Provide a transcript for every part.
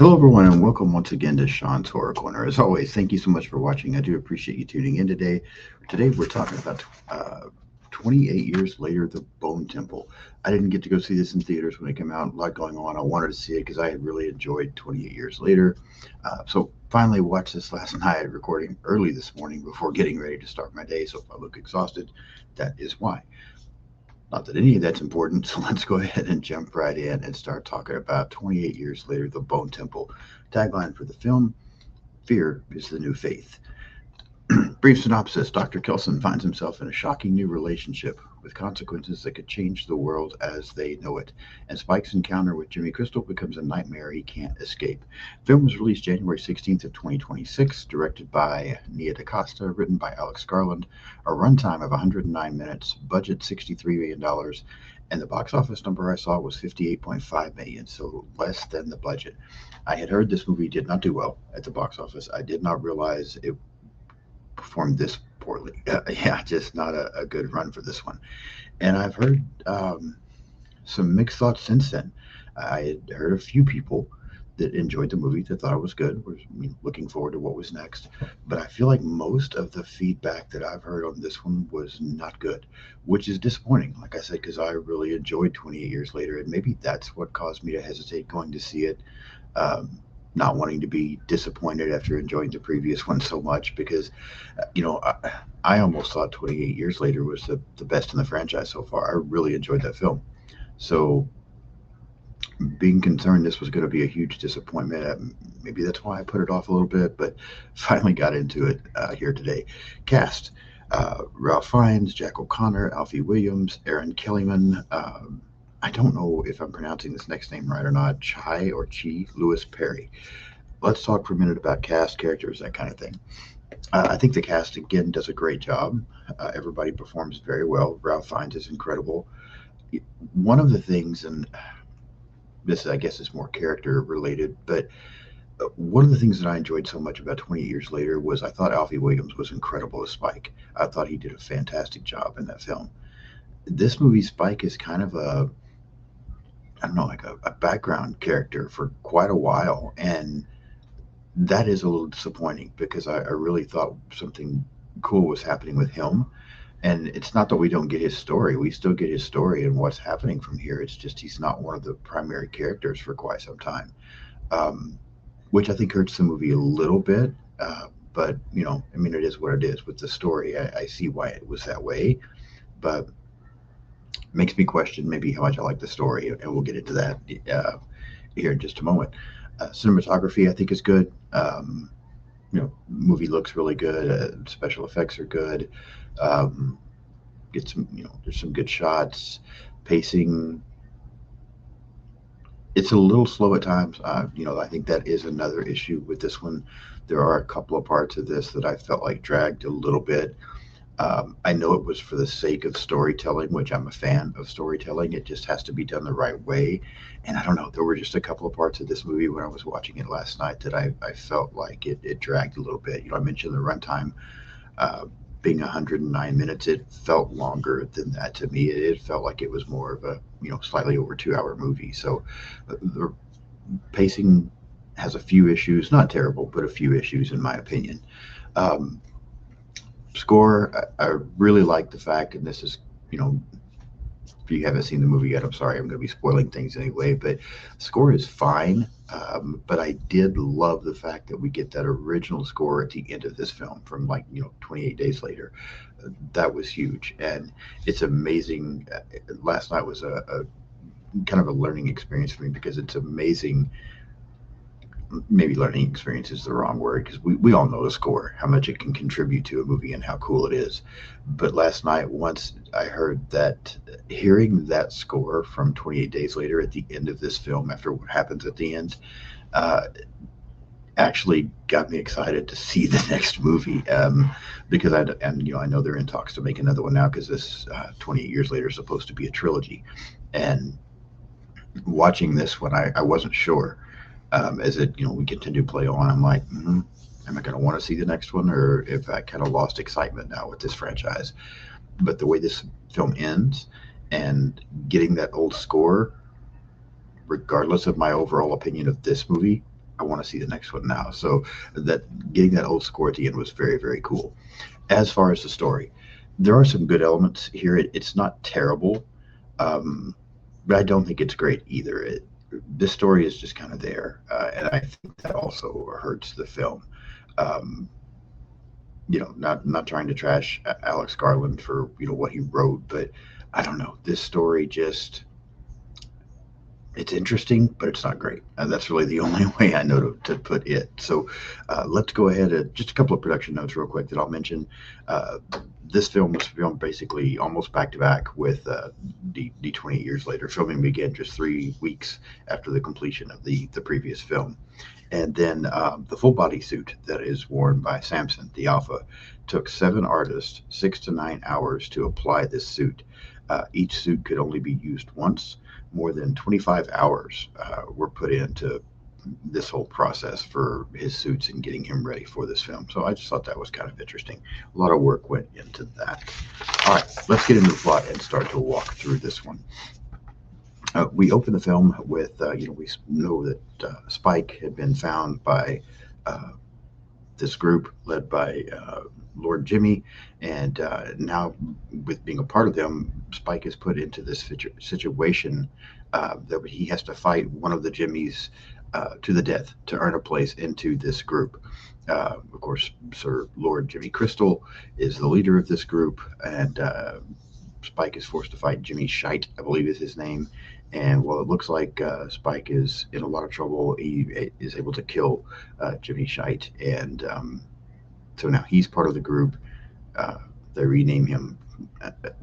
Hello, everyone, and welcome once again to Sean's Horror Corner. As always, thank you so much for watching. I do appreciate you tuning in today. Today, we're talking about 28 years later, The Bone Temple. I didn't get to go see this in theaters when it came out. A lot going on. I wanted to see it because I had really enjoyed 28 years later. So, finally, watched this last night, recording early this morning before getting ready to start my day. So, if I look exhausted, that is why. Not that any of that's important, so let's go ahead and jump right in and start talking about 28 years later, The Bone Temple. Tagline for the film: Fear is the new faith. Brief synopsis: Dr. Kelson finds himself in a shocking new relationship with consequences that could change the world as they know it, and Spike's encounter with Jimmy Crystal becomes a nightmare he can't escape. Film was released January 16th of 2026, directed by Nia DaCosta, written by Alex Garland, a runtime of 109 minutes, budget $63 million, and the box office number I saw was 58.5 million, so less than the budget. I had heard this movie did not do well at the box office. I did not realize it performed this poorly. Yeah, just not a good run for this one. And I've heard some mixed thoughts since then. I had heard a few people that enjoyed the movie, that thought it was good, was looking forward to what was next. But I feel like most of the feedback that I've heard on this one was not good, which is disappointing, like I said, because I really enjoyed 28 years later. And maybe that's what caused me to hesitate going to see it. Um, Not wanting to be disappointed after enjoying the previous one so much because I almost thought 28 years later was the best in the franchise so far. I really enjoyed that film. So being concerned this was going to be a huge disappointment, maybe that's why I put it off a little bit, but finally got into it here today. Cast: Ralph Fiennes, Jack O'Connor, Alfie Williams, Aaron Kellyman. I don't know if I'm pronouncing this next name right or not. Chai or Chi Lewis Perry. Let's talk for a minute about cast, characters, that kind of thing. I think the cast again does a great job. Everybody performs very well. Ralph Fiennes is incredible. One of the things, and this I guess is more character related, but one of the things that I enjoyed so much about 20 Years Later was I thought Alfie Williams was incredible as Spike. I thought he did a fantastic job in that film. This movie, Spike is kind of I don't know, like a background character for quite a while, and that is a little disappointing because I really thought something cool was happening with him. And it's not that we don't get his story; we still get his story and what's happening from here. It's just he's not one of the primary characters for quite some time, um, which I think hurts the movie a little bit. But I mean, it is what it is with the story. I see why it was that way, but makes me question maybe how much I like the story, and we'll get into that here in just a moment. Cinematography, I think, is good. Movie looks really good. Special effects are good. Um, get some, there's some good shots. Pacing, it's a little slow at times. I think that is another issue with this one. There are a couple of parts of this that I felt like dragged a little bit. I know it was for the sake of storytelling, which I'm a fan of storytelling. It just has to be done the right way. And I don't know, there were just a couple of parts of this movie when I was watching it last night that I felt like it dragged a little bit. I mentioned the runtime uh, being 109 minutes. It felt longer than that to me. It felt like it was more of a, slightly over 2 hour movie. So the pacing has a few issues, not terrible, but a few issues in my opinion. Um, Score, I really like the fact, and this is, you know, if you haven't seen the movie yet, I'm sorry, I'm going to be spoiling things anyway, but score is fine. But I did love the fact that we get that original score at the end of this film from, like, 28 days later. That was huge. And it's amazing. Last night was a kind of a learning experience for me because it's amazing. Maybe learning experience is the wrong word because we all know the score, how much it can contribute to a movie and how cool it is. But last night, once I heard that, hearing that score from 28 Days Later at the end of this film, after what happens at the end, uh, actually got me excited to see the next movie because I know they're in talks to make another one now because this 28 Years Later is supposed to be a trilogy. And watching this one, I wasn't sure as we continue to play on. I'm like, am I going to want to see the next one, or if I kind of lost excitement now with this franchise? But the way this film ends and getting that old score, regardless of my overall opinion of this movie, I want to see the next one now. So that getting that old score at the end was very, very cool. As far as the story, there are some good elements here. It's not terrible, um, but I don't think it's great either. This story is just kind of there, and I think that also hurts the film. Um, not trying to trash Alex Garland for what he wrote, but I don't know. This story just it's interesting, but it's not great. That's really the only way I know to put it. So let's go ahead and just a couple of production notes real quick that I'll mention. Uh, this film was filmed basically almost back to back with the 28 years later. Filming began just 3 weeks after the completion of the previous film. And then the full body suit that is worn by Samson, the Alpha, took 7 artists 6 to 9 hours to apply this suit. Each suit could only be used once. More than 25 hours were put into this whole process for his suits and getting him ready for this film. So I just thought that was kind of interesting. A lot of work went into that. All right, let's get into the plot and start to walk through this one. We open the film with, we know that Spike had been found by uh, this group led by Lord Jimmy, and now with being a part of them, Spike is put into this situation that he has to fight one of the Jimmys to the death to earn a place into this group. Of course, Sir Lord Jimmy Crystal is the leader of this group, and Spike is forced to fight Jimmy Shite, I believe is his name. And while it looks like Spike is in a lot of trouble, he is able to kill Jimmy Shite. And so now he's part of the group. Uh, they rename him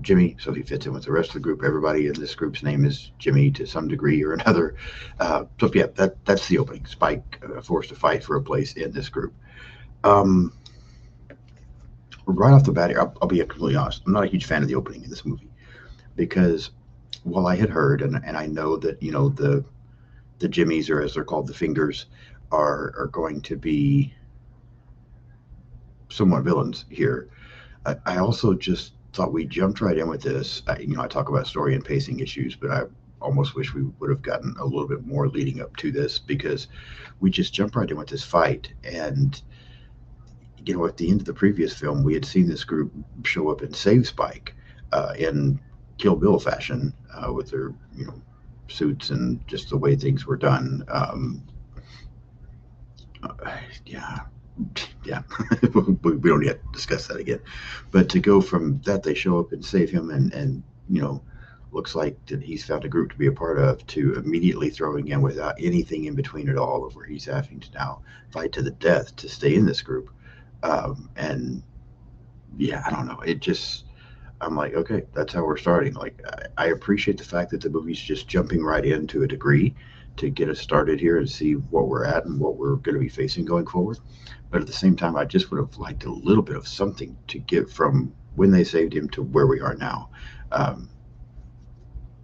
Jimmy, so he fits in with the rest of the group. Everybody in this group's name is Jimmy to some degree or another. So yeah, that's the opening. Spike forced to fight for a place in this group. Um, right off the bat, here, I'll be completely honest. I'm not a huge fan of the opening in this movie because while I had heard and I know that the Jimmies, or as they're called, the Fingers, are going to be somewhat villains here. I also just thought we jumped right in with this. I talk about story and pacing issues, but I almost wish we would have gotten a little bit more leading up to this because we just jumped right in with this fight. And at the end of the previous film, we had seen this group show up and save Spike in Kill Bill fashion with their suits and just the way things were done. Yeah, yeah, we don't need to discuss that again. But to go from that, they show up and save him, and looks like that he's found a group to be a part of, to immediately throwing in without anything in between at all, of where he's having to now fight to the death to stay in this group. And yeah, I don't know. It just I'm like, okay, that's how we're starting. Like, I appreciate the fact that the movie's just jumping right in to a degree to get us started here and see what we're at and what we're going to be facing going forward. But at the same time, I just would have liked a little bit of something to get from when they saved him to where we are now. Um,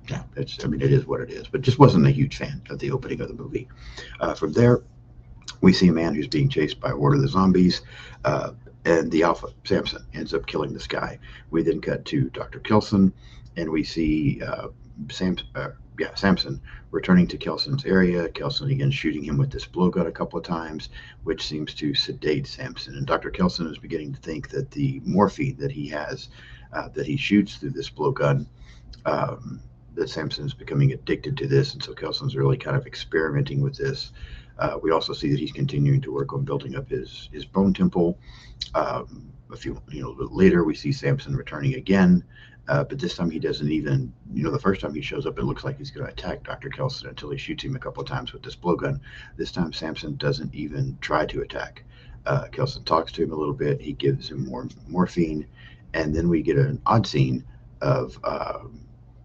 yeah, I mean, it is what it is, but just wasn't a huge fan of the opening of the movie. From there, we see a man who's being chased by a horde of the zombies, uh, and the Alpha, Samson, ends up killing this guy. We then cut to Dr. Kelson, and we see Samson returning to Kelson's area. Kelson again shooting him with this blowgun a couple of times, which seems to sedate Samson. And Dr. Kelson is beginning to think that the morphine that he has, that he shoots through this blowgun, um, that Samson is becoming addicted to this, and so Kelson's really kind of experimenting with this. We also see that he's continuing to work on building up his bone temple. A few, later, we see Samson returning again, but this time he doesn't even, the first time he shows up, it looks like he's going to attack Dr. Kelson until he shoots him a couple of times with this blowgun. This time, Samson doesn't even try to attack. Kelson talks to him a little bit. He gives him more morphine, and then we get an odd scene of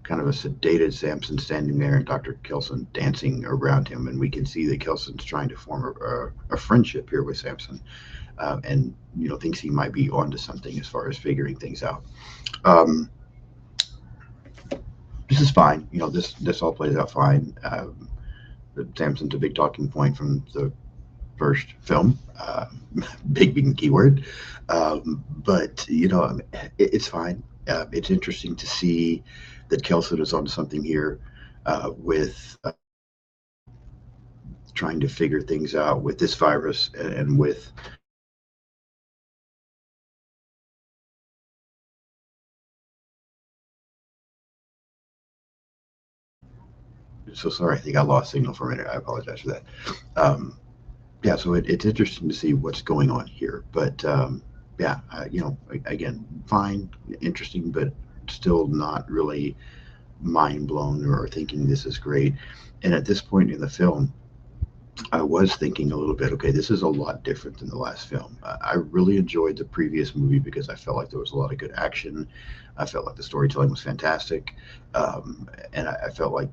kind of a sedated Samson standing there and Dr. Kelson dancing around him. And we can see that Kelson's trying to form a friendship here with Samson, and, thinks he might be onto something as far as figuring things out. Um, this is fine. This all plays out fine. Samson's a big talking point from the first film, big being keyword. But, it's fine. It's interesting to see that Kelson is on something here with trying to figure things out with this virus and with so sorry, I think I lost signal for a minute. I apologize for that. Um, yeah, so it's interesting to see what's going on here. But yeah, again, fine, interesting, but still not really mind blown or thinking this is great. And at this point in the film, I was thinking a little bit, okay, this is a lot different than the last film. I really enjoyed the previous movie because I felt like there was a lot of good action. I felt like the storytelling was fantastic. And I felt like,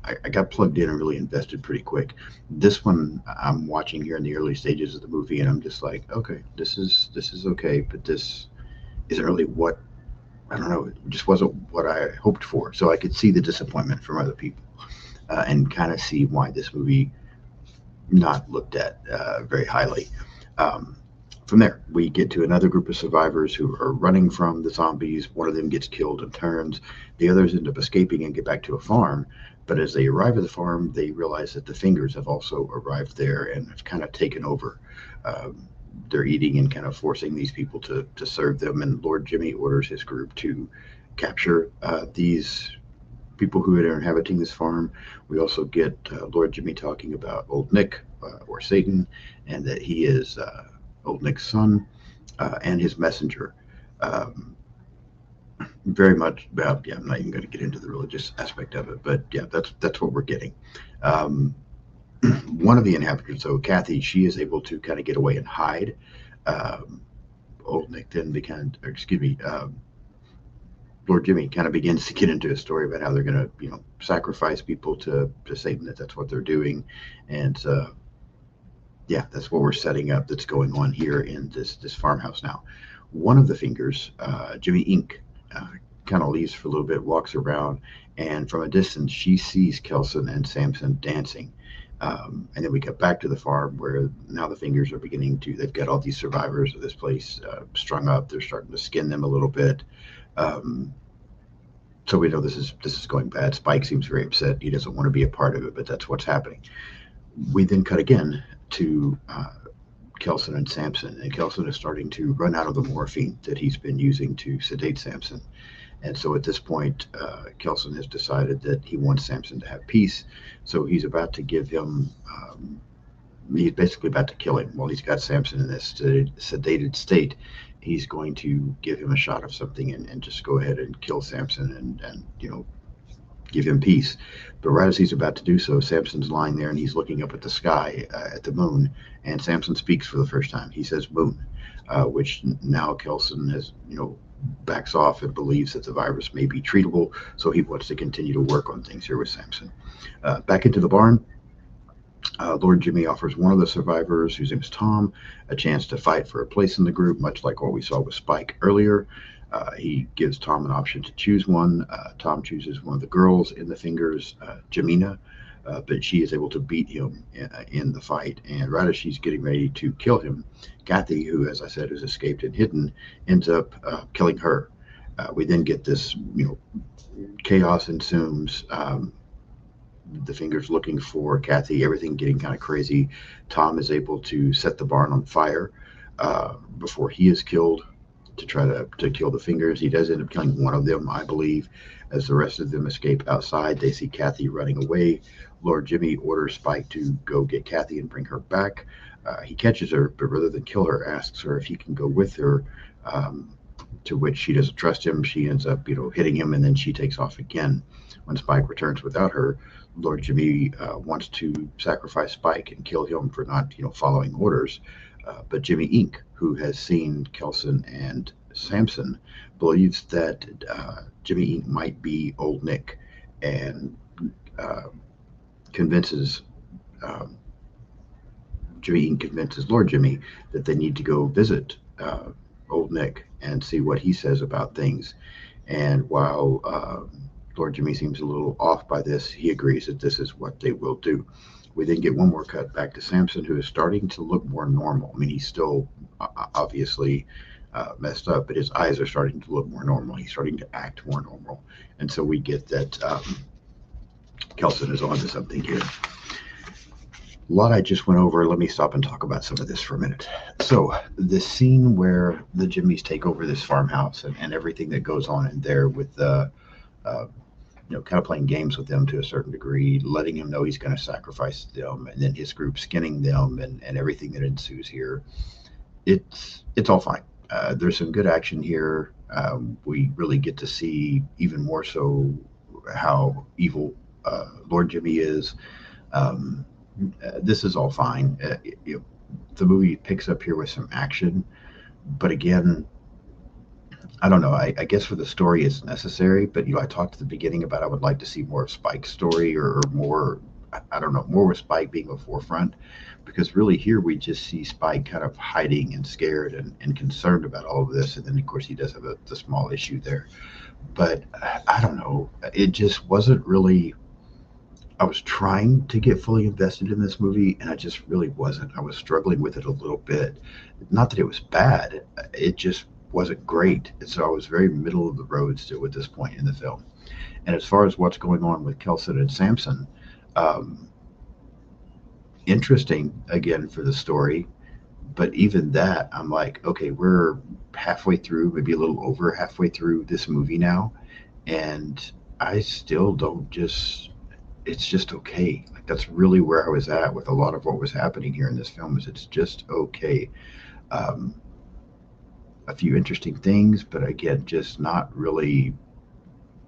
I got plugged in and really invested pretty quick. This one I'm watching here in the early stages of the movie, and I'm just like, okay, this is okay, but this isn't really what I don't know. It just wasn't what I hoped for. So I could see the disappointment from other people, and kind of see why this movie not looked at very highly. Um, from there, we get to another group of survivors who are running from the zombies. One of them gets killed and turns. The others end up escaping and get back to a farm. But as they arrive at the farm, they realize that the Fingers have also arrived there and have kind of taken over. Um, they're eating and kind of forcing these people to serve them. And Lord Jimmy orders his group to capture these people who are inhabiting this farm. We also get Lord Jimmy talking about Old Nick, or Satan, and that he is Old Nick's son, and his messenger. Um, Very much about, yeah, I'm not even going to get into the religious aspect of it, but yeah, that's what we're getting. Um, One of the inhabitants, though, Kathy, she is able to kind of get away and hide. Um, Old Nick then began, or excuse me, Lord Jimmy kind of begins to get into a story about how they're going to, sacrifice people to Satan. That's what they're doing, and yeah, that's what we're setting up. That's going on here in this farmhouse now. One of the Fingers, Jimmy Ink, uh, kind of leaves for a little bit, walks around, and from a distance she sees Kelson and Samson dancing. And then we get back to the farm where now the Fingers are beginning to. They've got all these survivors of this place strung up. They're starting to skin them a little bit. Um, so we know this is going bad. Spike seems very upset. He doesn't want to be a part of it, but that's what's happening. We then cut again to Kelson and Samson, and Kelson is starting to run out of the morphine that he's been using to sedate Samson. And so at this point, Kelson has decided that he wants Samson to have peace. So he's about to give him, he's basically about to kill him while he's got Samson in this sedated state. He's going to give him a shot of something and just go ahead and kill Samson and give him peace. But right as he's about to do so, Samson's lying there and he's looking up at the sky, at the moon, and Samson speaks for the first time. He says moon, which now Kelson has, backs off and believes that the virus may be treatable, so he wants to continue to work on things here with Samson. Back into the barn, Lord Jimmy offers one of the survivors, whose name is Tom, a chance to fight for a place in the group, much like what we saw with Spike earlier. He gives Tom an option to choose one. Tom chooses one of the girls in the Fingers, Jamina, but she is able to beat him in the fight. And right as she's getting ready to kill him, Kathy, who, as I said, has escaped and hidden, ends up killing her. We then get this, chaos ensues. The Fingers looking for Kathy, everything getting kind of crazy. Tom is able to set the barn on fire before he is killed to try to kill the Fingers. He does end up killing one of them, I believe. As the rest of them escape outside, they see Kathy running away. Lord Jimmy orders Spike to go get Kathy and bring her back. He catches her, but rather than kill her, asks her if he can go with her. To which she doesn't trust him. She ends up, hitting him, and then she takes off again. When Spike returns without her, Lord Jimmy wants to sacrifice Spike and kill him for not, following orders. But Jimmy Ink, who has seen Kelson and Samson, believes that Jimmy Ink might be Old Nick, and uh, convinces um, Jimmy Ink convinces Lord Jimmy that they need to go visit Old Nick and see what he says about things. And while Lord Jimmy seems a little off by this, he agrees that this is what they will do. We then get one more cut back to Samson, who is starting to look more normal. I mean, he's still obviously messed up, but his eyes are starting to look more normal. He's starting to act more normal. And so we get that Kelson is onto something here. A lot I just went over. Let me stop and talk about some of this for a minute. So, the scene where the Jimmies take over this farmhouse and everything that goes on in there with the, uh, kind of playing games with them to a certain degree, letting him know he's going to sacrifice them, and then his group skinning them, and everything that ensues here. It's all fine. There's some good action here. We really get to see even more so how evil Lord Jimmy is. Um, this is all fine. The movie picks up here with some action, but again, I don't know. I guess for the story, it's necessary. But I talked at the beginning about I would like to see more of Spike's story, or more. I don't know, more with Spike being a forefront, because really here we just see Spike kind of hiding and scared and concerned about all of this, and then of course he does have the small issue there. But I don't know. It just wasn't really. I was trying to get fully invested in this movie, and I just really wasn't. I was struggling with it a little bit. Not that it was bad, it just wasn't great. And so I was very middle of the road still at this point in the film. And as far as what's going on with Kelson and Samson, um, interesting again for the story. But even that, I'm like, okay, we're halfway through, maybe a little over halfway through this movie now, and I still don't just it's just okay. Like that's really where I was at with a lot of what was happening here in this film. Is it's just okay. Um, a few interesting things, but again, just not really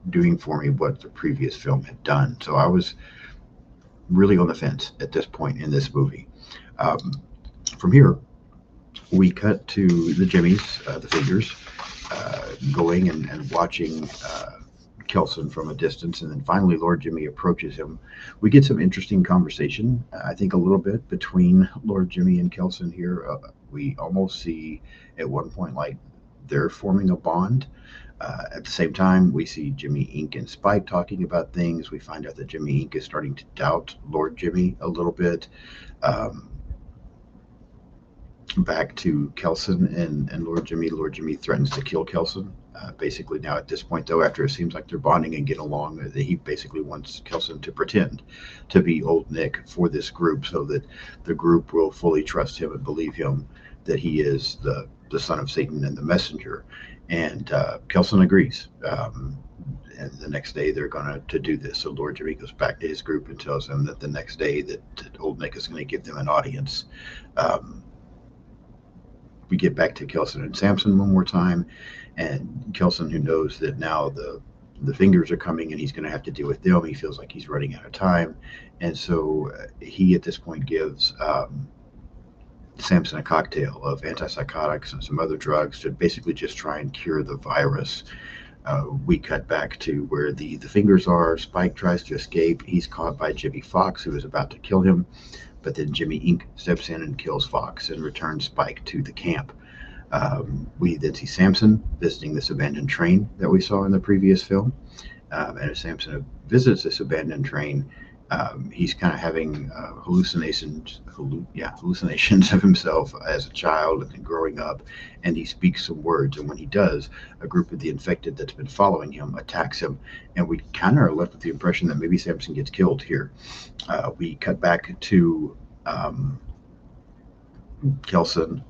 doing for me what the previous film had done. So I was really on the fence at this point in this movie. Um, from here, we cut to the Jimmies, the figures, going and watching Kelson from a distance, and then finally Lord Jimmy approaches him. We get some interesting conversation, I think, a little bit between Lord Jimmy and Kelson here. We almost see at one point like they're forming a bond. At the same time, we see Jimmy Ink and Spike talking about things. We find out that Jimmy Ink is starting to doubt Lord Jimmy a little bit. Um, Back to Kelson and Lord Jimmy. Lord Jimmy threatens to kill Kelson. Basically, now at this point, though, after it seems like they're bonding and get along, he basically wants Kelson to pretend to be Old Nick for this group, so that the group will fully trust him and believe him that he is the son of Satan and the messenger. And Kelson agrees. And the next day they're going to do this. So Lord Jimmy goes back to his group and tells them that the next day that Old Nick is going to give them an audience. Um, we get back to Kelson and Samson one more time, and Kelson, who knows that now the fingers are coming and he's going to have to deal with them, he feels like he's running out of time, and so he at this point gives Samson a cocktail of antipsychotics and some other drugs to basically just try and cure the virus. We cut back to where the fingers are. Spike tries to escape. He's caught by Jimmy Fox, who is about to kill him. But then Jimmy Ink steps in and kills Fox and returns Spike to the camp. We then see Samson visiting this abandoned train that we saw in the previous film. And as Samson visits this abandoned train, he's kind of having hallucinations of himself as a child and then growing up, and he speaks some words. And when he does, a group of the infected that's been following him attacks him, and we kind of are left with the impression that maybe Samson gets killed here. We cut back to Kelson.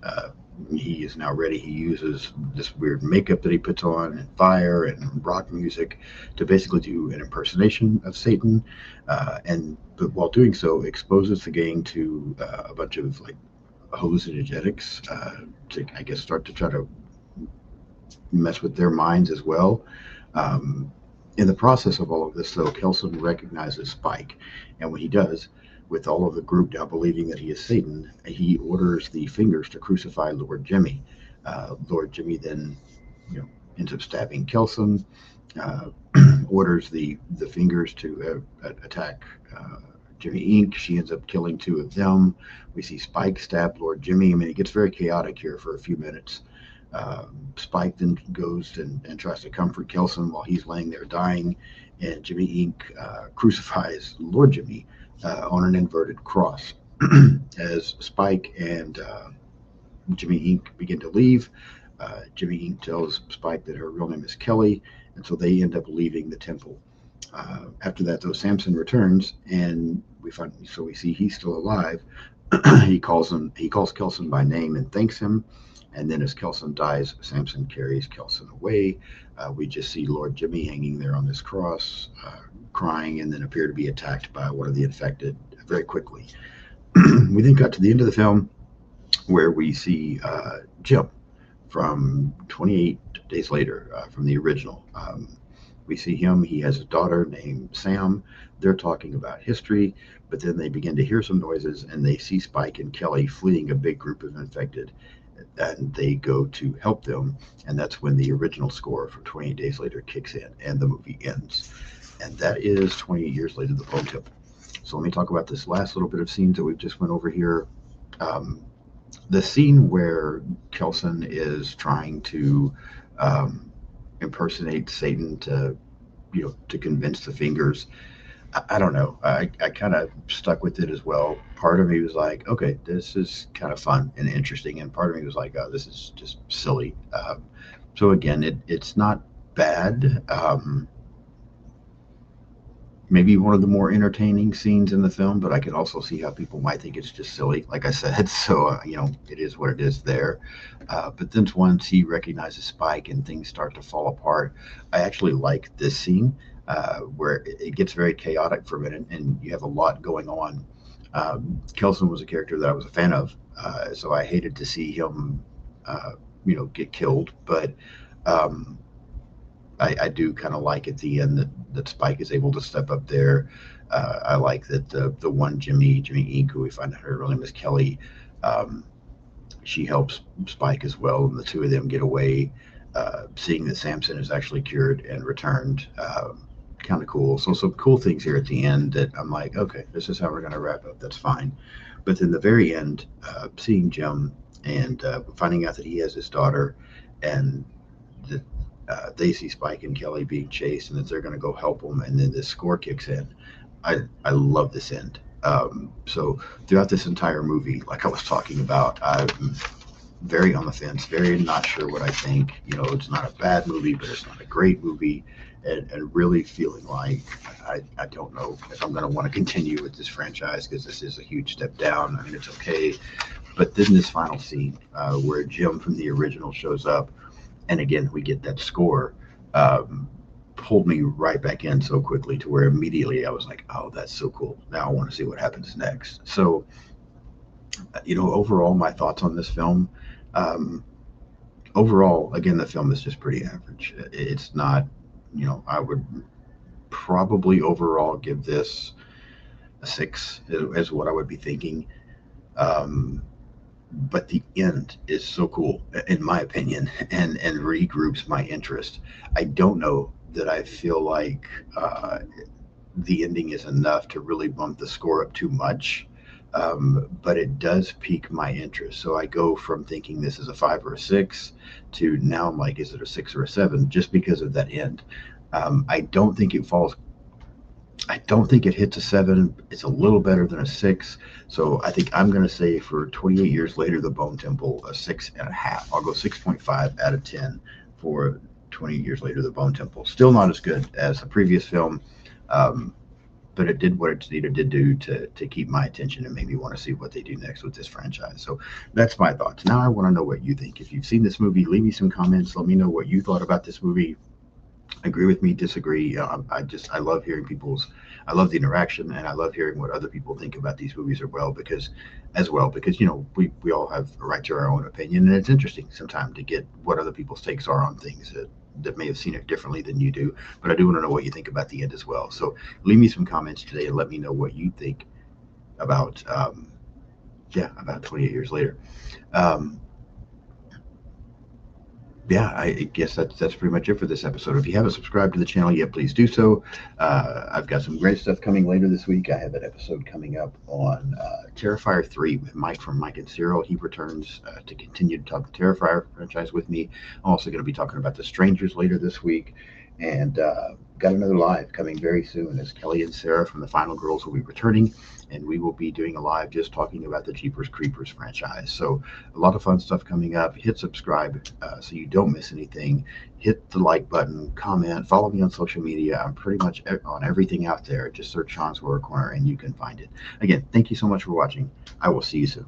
He is now ready. He uses this weird makeup that he puts on and fire and rock music to basically do an impersonation of Satan. But while doing so, exposes the gang to a bunch of like hallucinogenics to, I guess, start to try to mess with their minds as well. Um, in the process of all of this, though, Kelson recognizes Spike, and when he does, with all of the group now believing that he is Satan, he orders the fingers to crucify Lord Jimmy. Lord Jimmy then, ends up stabbing Kelson. Uh, Orders the fingers to attack Jimmy Ink. She ends up killing two of them. We see Spike stab Lord Jimmy. I mean, it gets very chaotic here for a few minutes. Spike then goes and tries to comfort Kelson while he's laying there dying, and Jimmy Ink crucifies Lord Jimmy on an inverted cross. As Spike and Jimmy Ink begin to leave, Jimmy Ink tells Spike that her real name is Kelly, and so they end up leaving the temple. After that, though, Samson returns, and we see he's still alive. He calls Kelson by name and thanks him. And then as Kelson dies, Samson carries Kelson away. We just see Lord Jimmy hanging there on this cross, crying, and then appear to be attacked by one of the infected very quickly. We then got to the end of the film where we see Jim from 28 days later from the original. We see him. He has a daughter named Sam. They're talking about history, but then they begin to hear some noises and they see Spike and Kelly fleeing a big group of infected, and they go to help them. And that's when the original score from 28 Days Later kicks in and the movie ends. And that is 28 years later, The Bone Temple. So let me talk about this last little bit of scenes that we've just went over here. The scene where Kelson is trying to impersonate Satan to convince the fingers. I don't know. I kind of stuck with it as well. Part of me was like, okay, this is kind of fun and interesting, and part of me was like, oh, this is just silly. So again, it's not bad. Maybe one of the more entertaining scenes in the film, but I can also see how people might think it's just silly, like I said. So, it is what it is there. But then once he recognizes Spike and things start to fall apart, I actually like this scene where it gets very chaotic for a minute and you have a lot going on. Kelson was a character that I was a fan of, so I hated to see him, get killed. But I do kind of like at the end that Spike is able to step up there. I like that the one Jimmy Inc., who we find out her real name is Kelly, she helps Spike as well, and the two of them get away. Seeing that Samson is actually cured and returned, kind of cool. So some cool things here at the end that I'm like, okay, this is how we're going to wrap up. That's fine. But then the very end, seeing Jim and finding out that he has his daughter, and that they see Spike and Kelly being chased, and that they're going to go help them, and then this score kicks in. I love this end. So throughout this entire movie, like I was talking about, I'm very on the fence, very not sure what I think. It's not a bad movie, but it's not a great movie, and really feeling like I don't know if I'm going to want to continue with this franchise, because this is a huge step down. I mean, it's okay. But then this final scene where Jim from the original shows up, and again, we get that score, pulled me right back in so quickly to where immediately I was like, oh, that's so cool. Now I want to see what happens next. So, overall, my thoughts on this film, overall, again, the film is just pretty average. It's not, I would probably overall give this a 6 is what I would be thinking. But the end is so cool, in my opinion, and regroups my interest. I don't know that I feel like the ending is enough to really bump the score up too much, but it does pique my interest. So I go from thinking this is a 5 or a 6 to now I'm like, is it a 6 or a 7? Just because of that end. I don't think it falls. I don't think it hits a 7. It's a little better than a 6. So I think I'm going to say for 28 years later, The Bone Temple, a 6.5. I'll go 6.5 out of 10 for 28 years later, The Bone Temple. Still not as good as the previous film, but it did what it needed to do to keep my attention and made me want to see what they do next with this franchise. So that's my thoughts. Now I want to know what you think. If you've seen this movie, leave me some comments. Let me know what you thought about this movie. Agree with me, disagree. I love hearing I love the interaction, and I love hearing what other people think about these movies as well, because we all have a right to our own opinion, and it's interesting sometimes to get what other people's takes are on things that may have seen it differently than you do. But I do want to know what you think about the end as well. So leave me some comments today and let me know what you think about about 28 years later. I guess that's pretty much it for this episode. If you haven't subscribed to the channel yet, please do so. I've got some great stuff coming later this week. I have an episode coming up on Terrifier 3 with Mike from Mike and Cyril. He returns to continue to talk the Terrifier franchise with me. I'm also going to be talking about The Strangers later this week. And got another live coming very soon as Kelly and Sarah from the Final Girls will be returning, and we will be doing a live just talking about the Jeepers Creepers franchise. So a lot of fun stuff coming up. Hit subscribe so you don't miss anything. Hit the like button, comment, follow me on social media. I'm pretty much on everything out there. Just search Sean's Horror Corner and you can find it. Again, thank you so much for watching. I will see you soon.